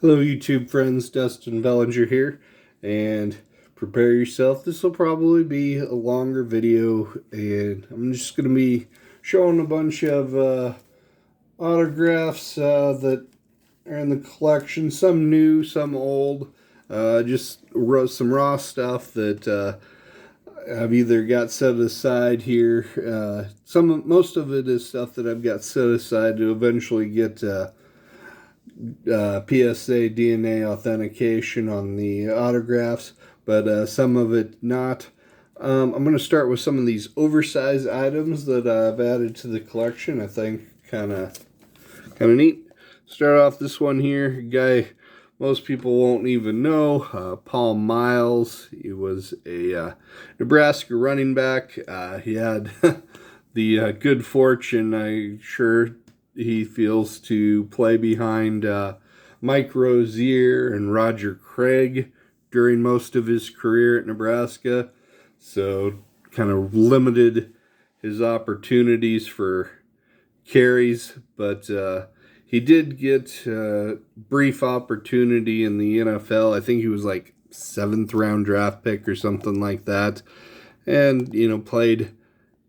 Hello YouTube friends, Dustin Bellinger here, and prepare yourself. This will probably be a longer video, and I'm just going to be showing a bunch of autographs that are in the collection, some new, some old, just some raw stuff that I've either got set aside here. Most of it is stuff that I've got set aside to eventually get PSA DNA authentication on the autographs, but some of it not. I'm going to start with some of these oversized items that I've added to the collection. I think kind of neat. Start off this one here, a guy most people won't even know, Paul Miles. He was a Nebraska running back. He had the good fortune, I'm sure he feels, to play behind Mike Rozier and Roger Craig during most of his career at Nebraska. So kind of limited his opportunities for carries, but he did get a brief opportunity in the NFL. I think he was like 7th round draft pick or something like that. And, played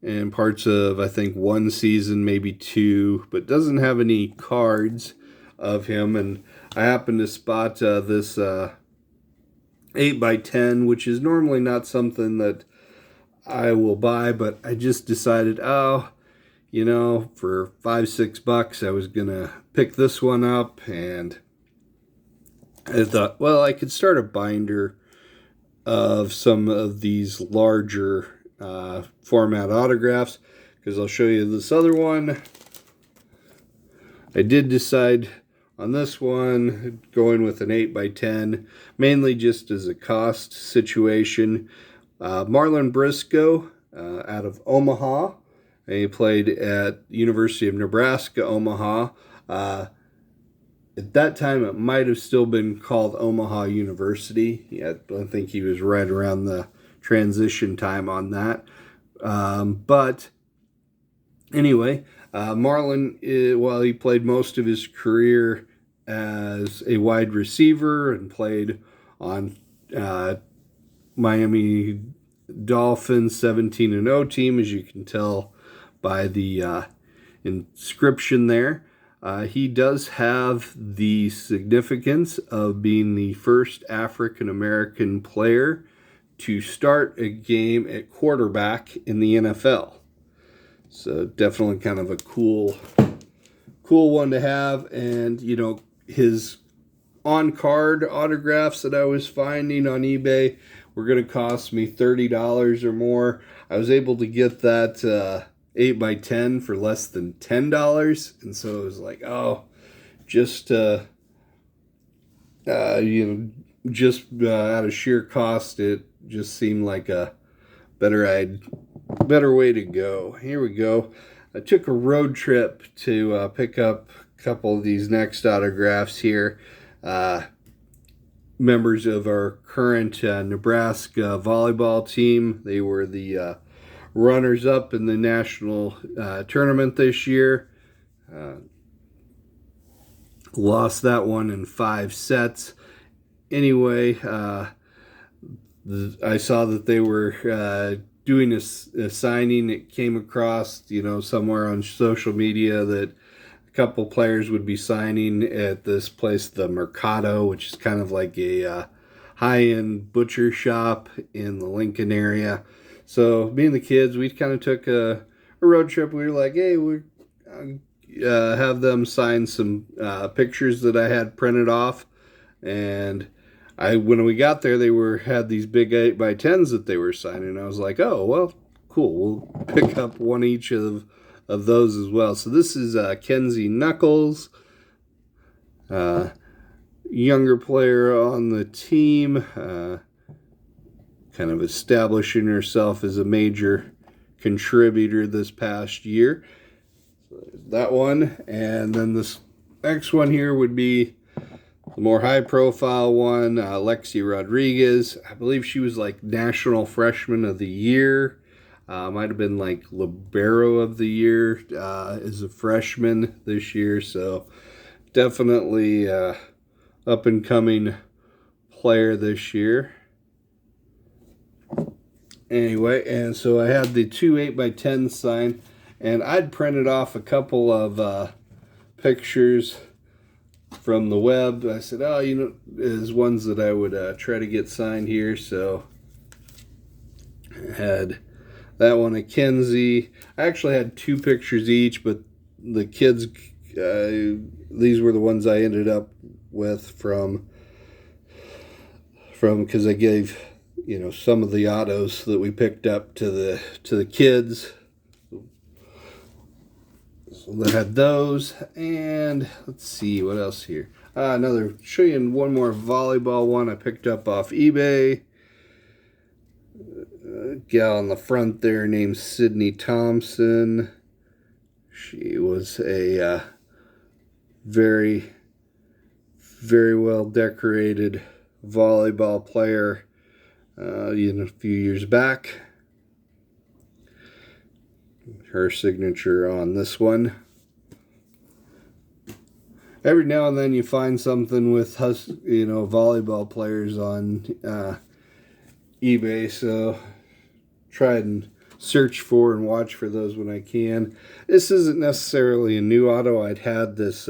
in parts of, I think, one season, maybe two, but doesn't have any cards of him. And I happened to spot this 8x10, which is normally not something that I will buy, but I just decided, for $5-6, I was going to pick this one up, and I thought, well, I could start a binder of some of these larger format autographs, because I'll show you this other one. I did decide on this one, going with an 8x10, mainly just as a cost situation. Marlon Briscoe out of Omaha. He played at University of Nebraska, Omaha. At that time, it might have still been called Omaha University. Yeah, I think he was right around the transition time on that. But anyway, Marlon, while he played most of his career as a wide receiver and played on Miami Dolphins 17-0 team, as you can tell by the inscription there. He does have the significance of being the first African-American player to start a game at quarterback in the NFL. So definitely kind of a cool one to have. And, his on-card autographs that I was finding on eBay were going to cost me $30 or more. I was able to get that 8x10 for less than $10, and so it was like, just out of sheer cost, it just seemed like a better way to go. Here we go. I took a road trip to pick up a couple of these next autographs here. Members of our current Nebraska volleyball team. They were the runners-up in the national tournament this year. Lost that one in 5 sets. Anyway, I saw that they were doing a signing. It came across, somewhere on social media that a couple players would be signing at this place, the Mercado, which is kind of like a high-end butcher shop in the Lincoln area. So me and the kids, we kind of took a road trip. We were like, hey, we have them sign some pictures that I had printed off. And when we got there, they had these big 8x10s that they were signing. I was like, oh, well, cool. We'll pick up one each of those as well. So this is Kenzie Knuckles, younger player on the team, kind of establishing herself as a major contributor this past year. So there's that one. And then this next one here would be the more high-profile one, Lexi Rodriguez. I believe she was like National Freshman of the Year. Might have been like Libero of the Year as a freshman this year. So definitely up-and-coming player this year. Anyway, and so I had the 2 8x10 signed, and I'd printed off a couple of pictures from the web. I said, oh, you know, is ones that I would try to get signed here. So I had that one of Kenzie. I actually had 2 pictures each, but the kids, these were the ones I ended up with from because I gave, you know, some of the autos that we picked up to the kids. So that had those, and let's see what else here. Show you one more volleyball one I picked up off eBay. A gal on the front there named Sydney Thompson. She was a very, very well decorated volleyball player a few years back. Her signature on this one. Every now and then you find something with volleyball players on eBay, so try and search for and watch for those when I can. This isn't necessarily a new auto. I'd had this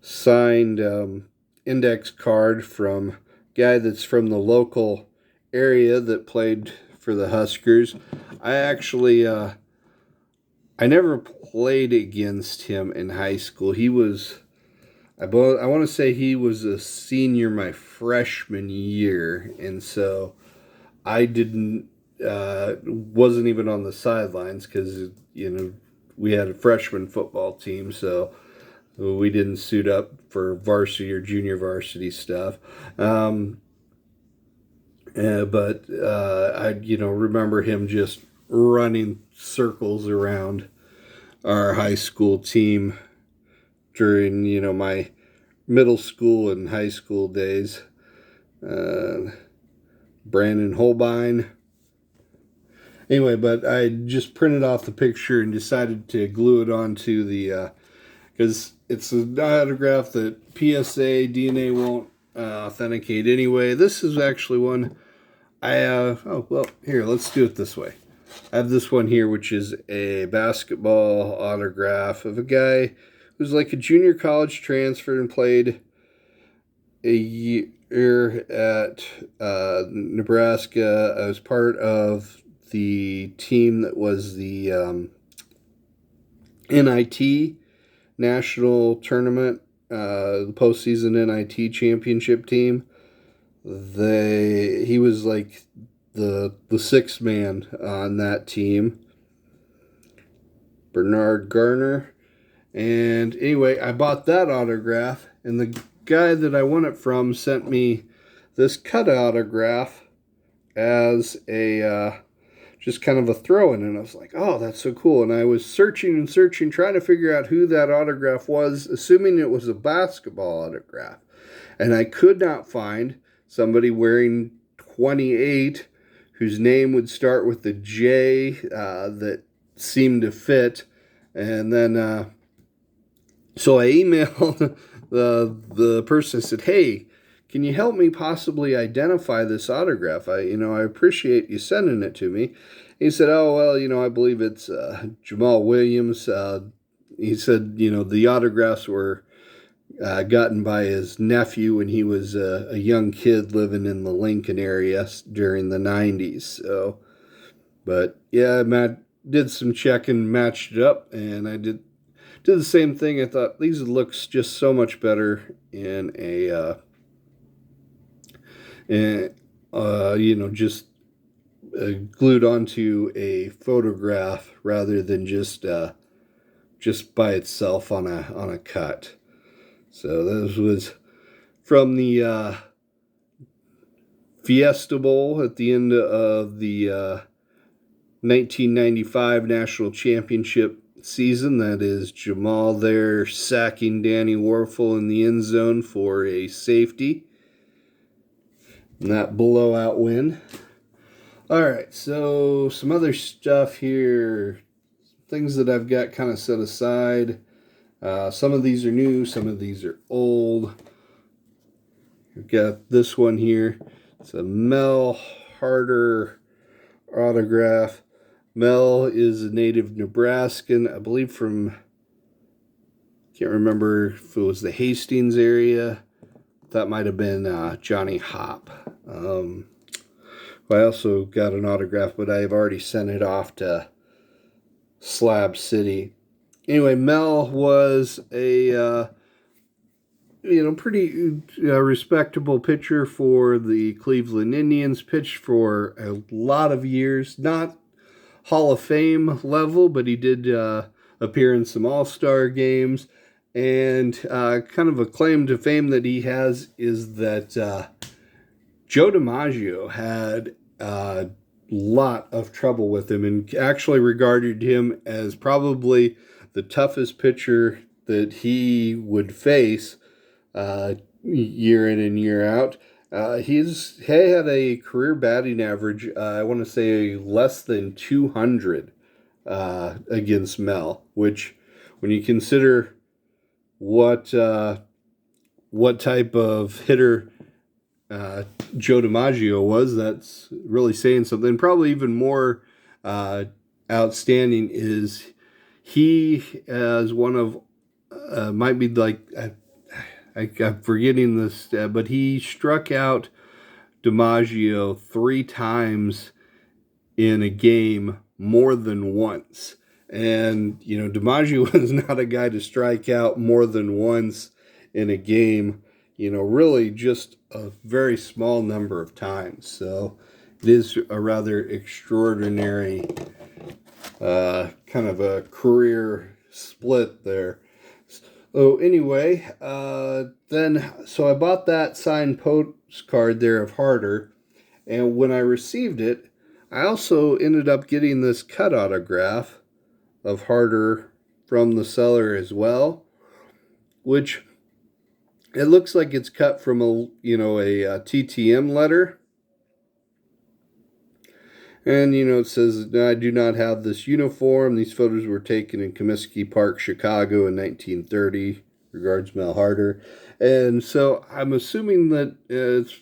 signed index card from a guy that's from the local area that played for the Huskers. I actually I never played against him in high school. He was, I want to say he was a senior my freshman year, and so I wasn't even on the sidelines because, we had a freshman football team, so we didn't suit up for varsity or junior varsity stuff. But I, remember him just running circles around our high school team during, my middle school and high school days. Brandon Holbein. Anyway, but I just printed off the picture and decided to glue it onto the, because it's an autograph that PSA DNA won't authenticate anyway. This is actually one here, let's do it this way. I have this one here, which is a basketball autograph of a guy who's like a junior college transfer and played a year at Nebraska. I was part of the team that was the NIT national tournament, the postseason NIT championship team. He was like the sixth man on that team, Bernard Garner. And anyway, I bought that autograph, and the guy that I won it from sent me this cut autograph as a just kind of a throw-in, and I was like, oh, that's so cool. And I was searching and searching, trying to figure out who that autograph was, assuming it was a basketball autograph. And I could not find somebody wearing 28 whose name would start with the J that seemed to fit. And then, so I emailed the person. I said, hey, can you help me possibly identify this autograph? I appreciate you sending it to me. He said, oh, well, I believe it's Demario Williams. He said, the autographs were gotten by his nephew when he was a young kid living in the Lincoln area during the 90s. So, but yeah, Matt did some checking, matched it up, and I did the same thing. I thought these looks just so much better in a just glued onto a photograph rather than just by itself on a cut. So this was from the Fiesta Bowl at the end of the 1995 National Championship season. That is Jamal there sacking Danny Warfel in the end zone for a safety. And that blowout win. Alright, so some other stuff here. Things that I've got kind of set aside. Some of these are new, some of these are old. We've got this one here. It's a Mel Harder autograph. Mel is a native Nebraskan, I believe from, can't remember if it was the Hastings area. That might have been Johnny Hop. I also got an autograph, but I've already sent it off to Slab City. Anyway, Mel was a pretty respectable pitcher for the Cleveland Indians. Pitched for a lot of years, not Hall of Fame level, but he did appear in some All-Star games. And kind of a claim to fame that he has is that Joe DiMaggio had a lot of trouble with him and actually regarded him as probably the toughest pitcher that he would face year in and year out. He had a career batting average, I want to say less than 200 against Mel, which when you consider what type of hitter Joe DiMaggio was, that's really saying something. Probably even more outstanding is he, as one of, might be like, I'm forgetting this, but he struck out DiMaggio 3 times in a game more than once. And, DiMaggio was not a guy to strike out more than once in a game, really just a very small number of times. So it is a rather extraordinary kind of a career split there. So anyway, so I bought that signed postcard there of Harder, and when I received it, I also ended up getting this cut autograph of Harder from the seller as well, which it looks like it's cut from a TTM letter. And, it says, I do not have this uniform. These photos were taken in Comiskey Park, Chicago in 1930. Regards, Mel Harder. And so I'm assuming that it's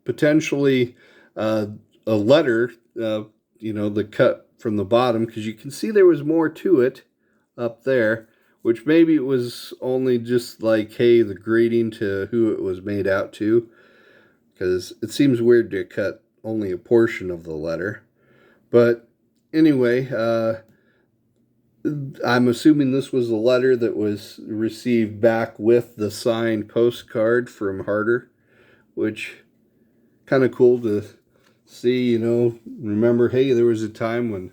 potentially a letter, the cut from the bottom, because you can see there was more to it up there, which maybe it was only just like, hey, the greeting to who it was made out to, because it seems weird to cut only a portion of the letter. But anyway, I'm assuming this was a letter that was received back with the signed postcard from Harder, which kind of cool to see, remember, hey, there was a time when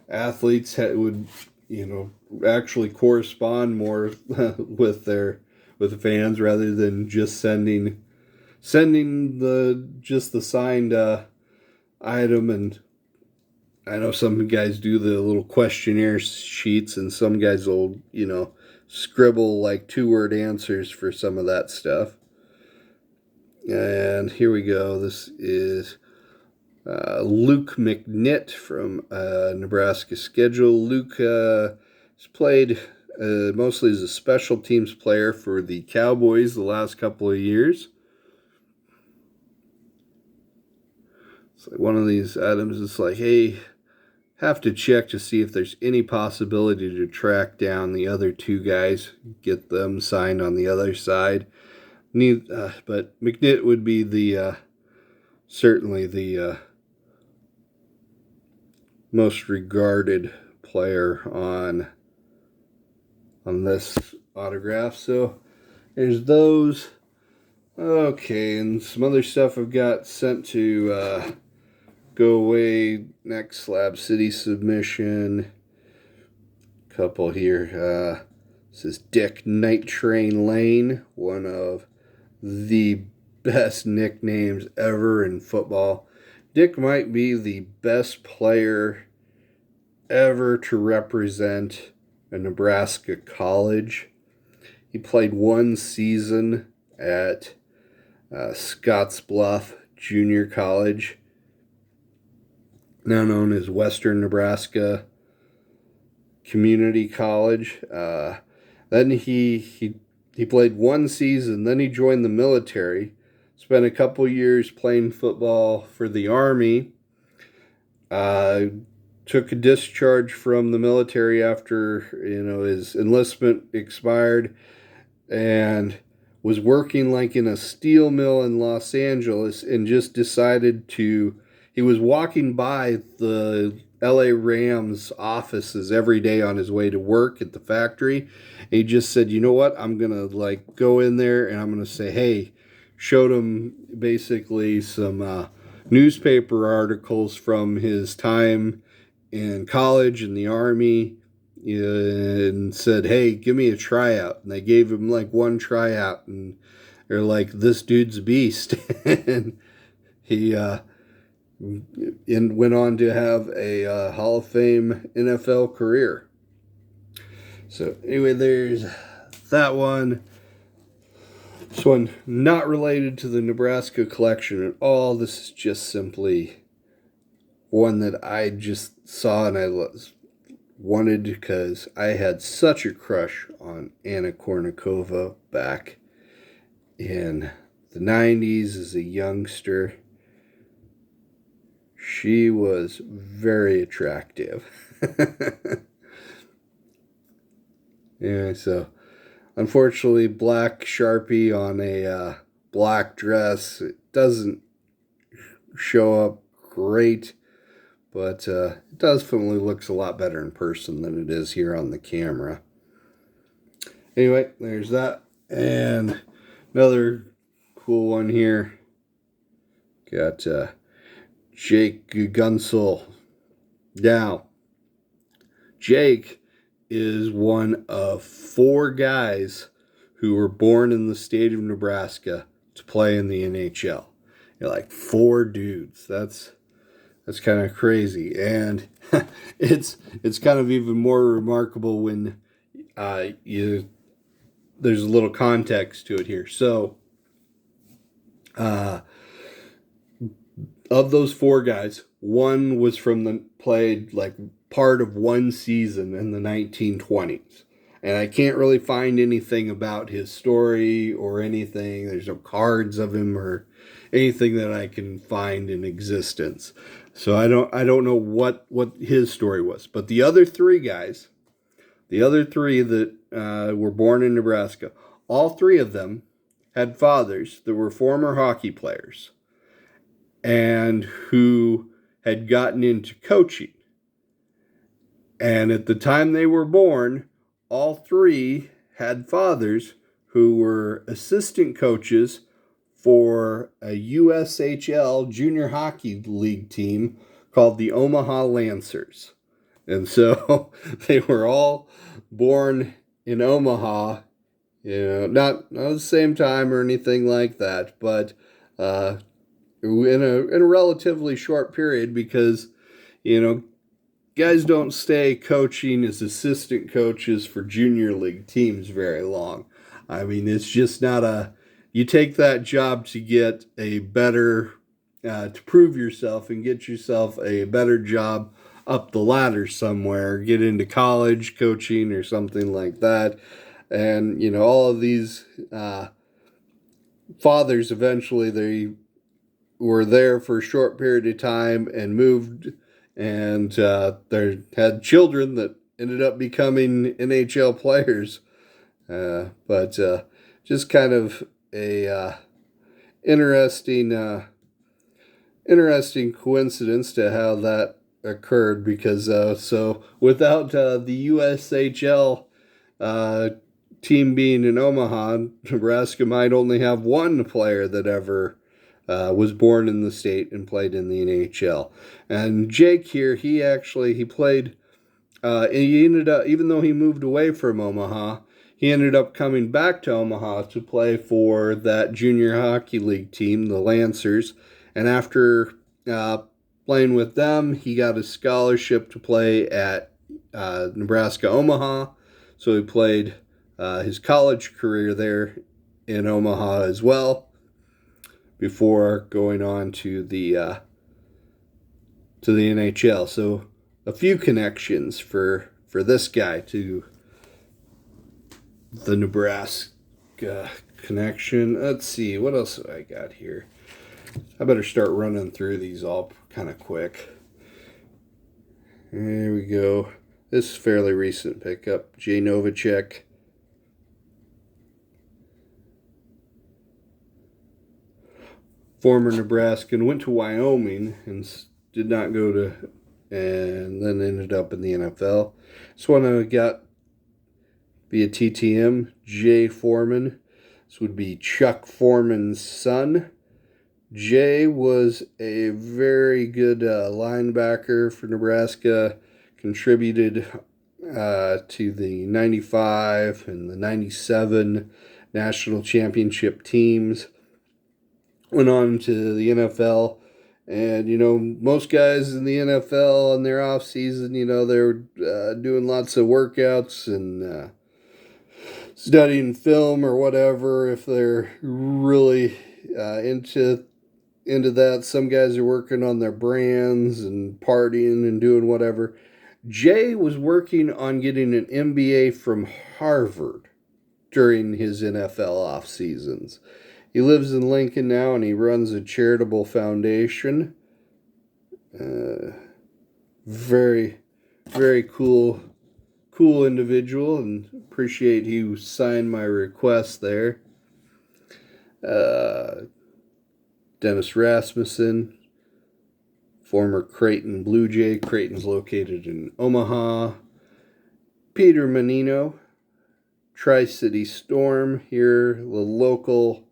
athletes would, actually correspond more with the fans rather than just sending the signed item. And I know some guys do the little questionnaire sheets, and some guys will, scribble like 2-word answers for some of that stuff. And here we go. This is Luke Mcnitt from Nebraska schedule. Luke has played mostly as a special teams player for the Cowboys the last couple of years. It's like one of these items. It's like, hey, have to check to see if there's any possibility to track down the other 2 guys, get them signed on the other side. But Mcnitt would be the certainly the most regarded player on this autograph. So there's those. Okay, and some other stuff I've got sent to go away next Slab City submission. Couple here. This is Dick Night Train Lane, one of the best nicknames ever in football. Dick might be the best player ever to represent a Nebraska college. He played 1 season at Scottsbluff Junior College, now known as Western Nebraska Community College. Then he played 1 season, then he joined the military, Spent a couple years playing football for the Army. Took a discharge from the military after his enlistment expired, and was working like in a steel mill in Los Angeles, and just decided to. He was walking by the LA Rams offices every day on his way to work at the factory. And he just said, you know what, I'm going to go in there and I'm going to say, hey, showed him basically some newspaper articles from his time in college and the Army, and said, hey, give me a tryout. And they gave him one tryout, and they're like, this dude's a beast. And he went on to have a Hall of Fame NFL career. So anyway, there's that one. This one not related to the Nebraska collection at all. This is just simply one that I just saw and I wanted because I had such a crush on Anna Kournikova back in the 90s as a youngster. She was very attractive. Yeah, so unfortunately, black Sharpie on a black dress, it doesn't show up great, but it definitely looks a lot better in person than it is here on the camera. Anyway, there's that. And another cool one here. Got Jake Gunsell. Now, Jake is one of 4 guys who were born in the state of Nebraska to play in the NHL. You're like 4 dudes. That's kind of crazy, and it's kind of even more remarkable when there's a little context to it here. So, of those 4 guys, one was played part of one season in the 1920s. And I can't really find anything about his story or anything. There's no cards of him or anything that I can find in existence. So I don't know what his story was. But the other 3 guys, the other 3 that were born in Nebraska, all 3 of them had fathers that were former hockey players and who had gotten into coaching. And at the time they were born, all 3 had fathers who were assistant coaches for a USHL junior hockey league team called the Omaha Lancers. And so they were all born in Omaha, not the same time or anything like that, but in a relatively short period, because, guys don't stay coaching as assistant coaches for junior league teams very long. I mean, it's just not you take that job to get a better, to prove yourself and get yourself a better job up the ladder somewhere, get into college coaching or something like that. And, all of these fathers, eventually they were there for a short period of time and moved, and they had children that ended up becoming NHL players. But just kind of a interesting coincidence to how that occurred, because so without the USHL team being in Omaha, Nebraska might only have 1 player that ever was born in the state and played in the NHL. And Jake here, he played, and he ended up, even though he moved away from Omaha, he ended up coming back to Omaha to play for that junior hockey league team, the Lancers. And after playing with them, he got a scholarship to play at Nebraska Omaha. So he played his college career there in Omaha as well, before going on to the NHL. So a few connections for this guy to the Nebraska connection. Let's see, what else have I got here? I better start running through these all kind of quick. There we go. This is fairly recent pickup. Novacek. Former Nebraskan, went to Wyoming and did not go to, and then ended up in the NFL. This one I got via TTM, Jay Foreman. This would be Chuck Foreman's son. Jay was a very good linebacker for Nebraska, contributed to the 95 and the 97 national championship teams. Went on to the NFL, and, you know, most guys in the NFL in their off season, you know, they're doing lots of workouts and studying film or whatever if they're really into that. Some guys are working on their brands and partying and doing whatever. Jay was working on getting an MBA from Harvard during his NFL off seasons. He lives in Lincoln now, and he runs a charitable foundation. Very, very cool individual, and appreciate he signed my request there. Dennis Rasmussen, former Creighton Blue Jay. Creighton's located in Omaha. Peter Menino, Tri-City Storm here, the local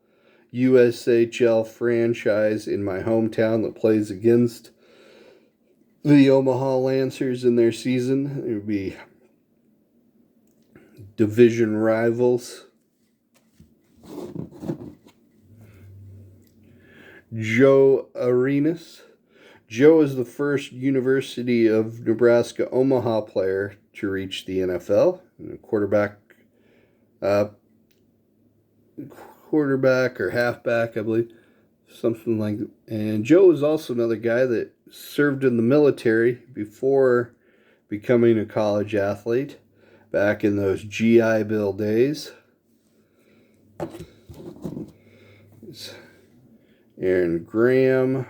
USHL franchise in my hometown that plays against the Omaha Lancers in their season. It would be division rivals. Joe Arenas. Joe is the first University of Nebraska Omaha player to reach the NFL. Quarterback or halfback, I believe. Something like that. And Joe is also another guy that served in the military before becoming a college athlete back in those GI Bill days. Aaron Graham,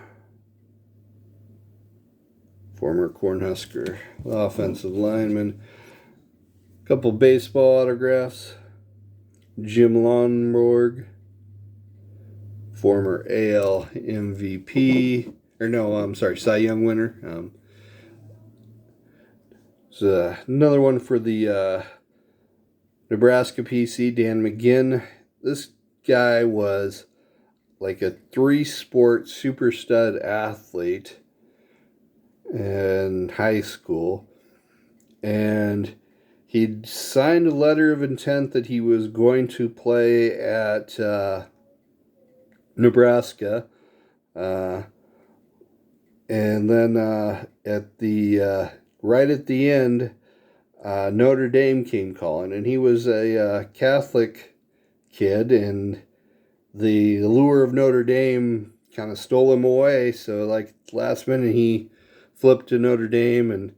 former Cornhusker offensive lineman. A couple baseball autographs. Jim Lonborg, former AL MVP, Cy Young winner. Another one for the Nebraska PC, Dan Mcginn. This guy was like a 3-sport super stud athlete in high school, and he'd signed a letter of intent that he was going to play at Nebraska, and then right at the end, Notre Dame came calling, and he was a Catholic kid, and the allure of Notre Dame kind of stole him away. So, like, last minute, he flipped to Notre Dame, and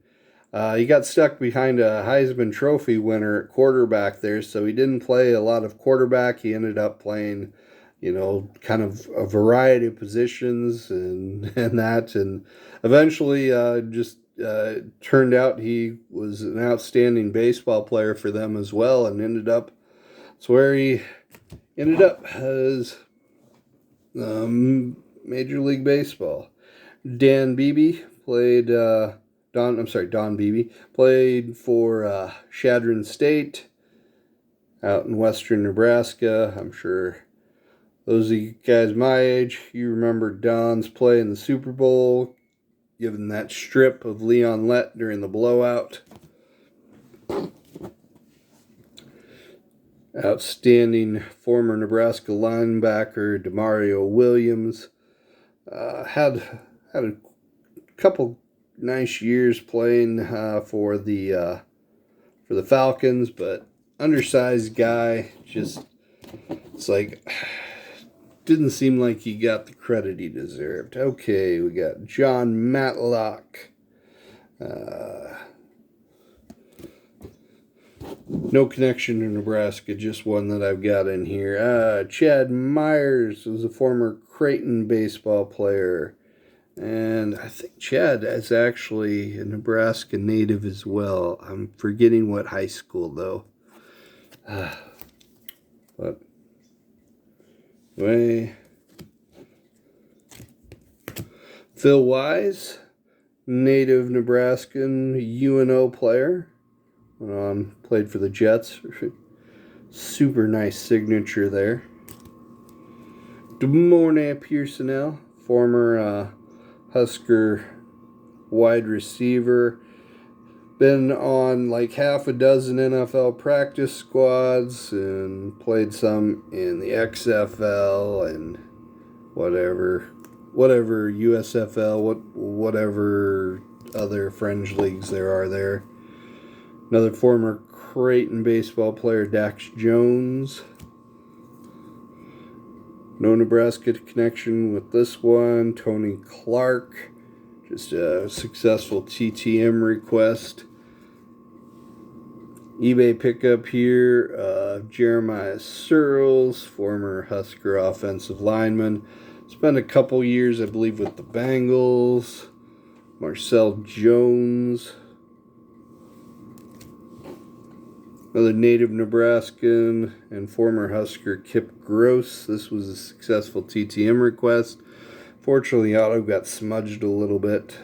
he got stuck behind a Heisman Trophy winner at quarterback there, so he didn't play a lot of quarterback. He ended up playing, you know, kind of a variety of positions and that, and eventually turned out he was an outstanding baseball player for them as well, and that's where he ended up as Major League Baseball. Don Beebe played for Chadron State out in western Nebraska. I'm sure those of you guys my age, you remember Don's play in the Super Bowl, given that strip of Leon Lett during the blowout. Outstanding former Nebraska linebacker Demario Williams. Had a couple nice years playing for the Falcons, but undersized guy. Just, it's like, didn't seem like he got the credit he deserved. Okay, we got John No connection to Nebraska, just one that I've got in here. Chad Myers was a former Creighton baseball player. And I think Chad is actually a Nebraska native as well. I'm forgetting what high school, though. But anyway, Phil Wise, native Nebraskan UNO player. Went on, played for the Jets. Super nice signature there. Demorne Pearsonell, former Husker wide receiver. Been on like half a dozen NFL practice squads and played some in the XFL and whatever USFL, whatever other fringe leagues there are there. Another former Creighton baseball player, Dax Jones. No Nebraska connection with this one. Tony Clark, just a successful TTM request. eBay pickup here, Jeremiah Searles, former Husker offensive lineman. Spent a couple years, I believe, with the Bengals. Marcel Jones. Another native Nebraskan and former Husker Kip Gross. This was a successful TTM request. Fortunately, auto got smudged a little bit.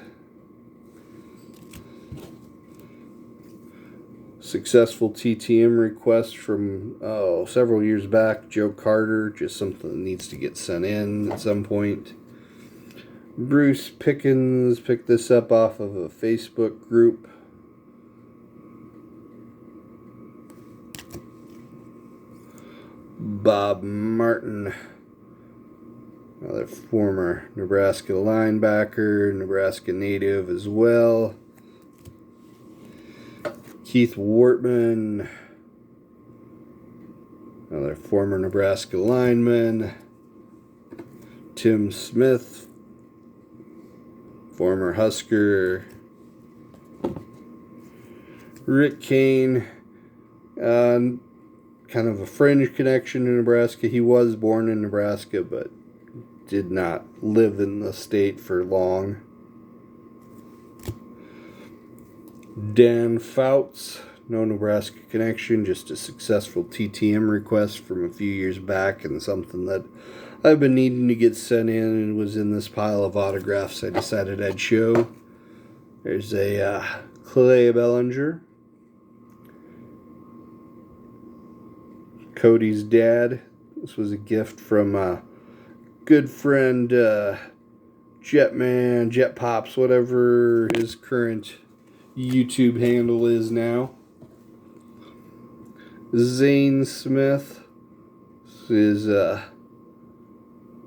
Successful TTM request from several years back. Joe Carter, just something that needs to get sent in at some point. Bruce Pickens picked this up off of a Facebook group. Bob Martin, another former Nebraska linebacker, Nebraska native as well. Keith Wortman, another former Nebraska lineman. Tim Smith, former Husker. Rick Kane, kind of a fringe connection to Nebraska. He was born in Nebraska, but did not live in the state for long. Dan Fouts, no Nebraska connection, just a successful TTM request from a few years back and something that I've been needing to get sent in and was in this pile of autographs I decided I'd show. There's a Clay Bellinger. Cody's dad. This was a gift from a good friend, Jetman, Jet Pops, whatever his current YouTube handle is now. Zane Smith is a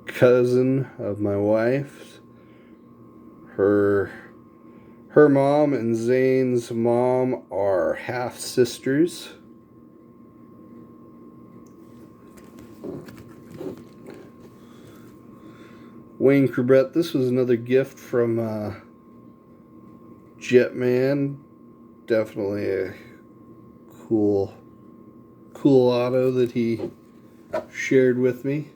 cousin of my wife's. Her mom and Zane's mom are half sisters. Wayne Corbett, this was another gift from Jetman. Definitely a cool auto that he shared with me.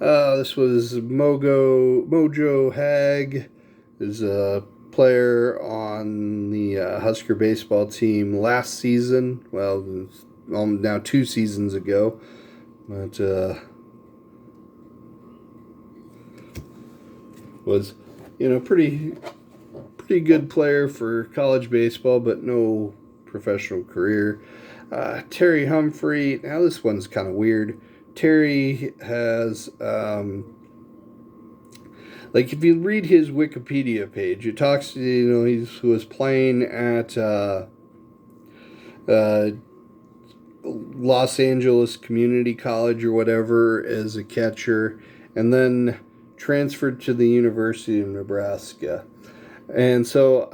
This was Mojo Hag, is a player on the Husker baseball team last season. Well, now 2 seasons ago. But was, pretty good player for college baseball, but no professional career. Terry Humphrey. Now this one's kind of weird. Terry has, if you read his Wikipedia page, it talks, he was playing at Los Angeles Community College or whatever as a catcher, and then transferred to the University of Nebraska. And so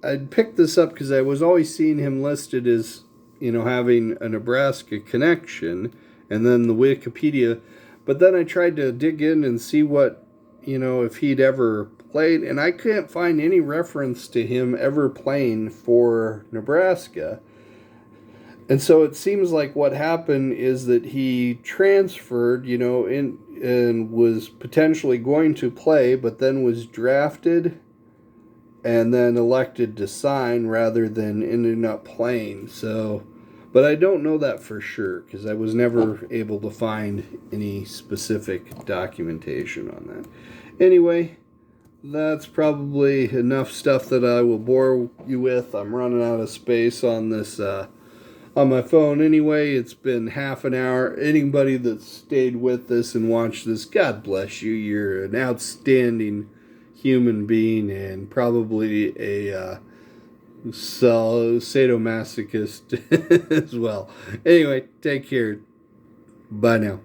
I picked this up because I was always seeing him listed as, having a Nebraska connection, and then the Wikipedia. But then I tried to dig in and see what, if he'd ever played, and I couldn't find any reference to him ever playing for Nebraska. And so it seems like what happened is that he transferred, and was potentially going to play, but then was drafted and then elected to sign rather than ending up playing. So, but I don't know that for sure because I was never able to find any specific documentation on that. Anyway, that's probably enough stuff that I will bore you with. I'm running out of space on this on my phone anyway. It's been half an hour. Anybody that stayed with us and watched this, God bless you. You're an outstanding human being and probably a sadomasochist as well. Anyway, take care. Bye now.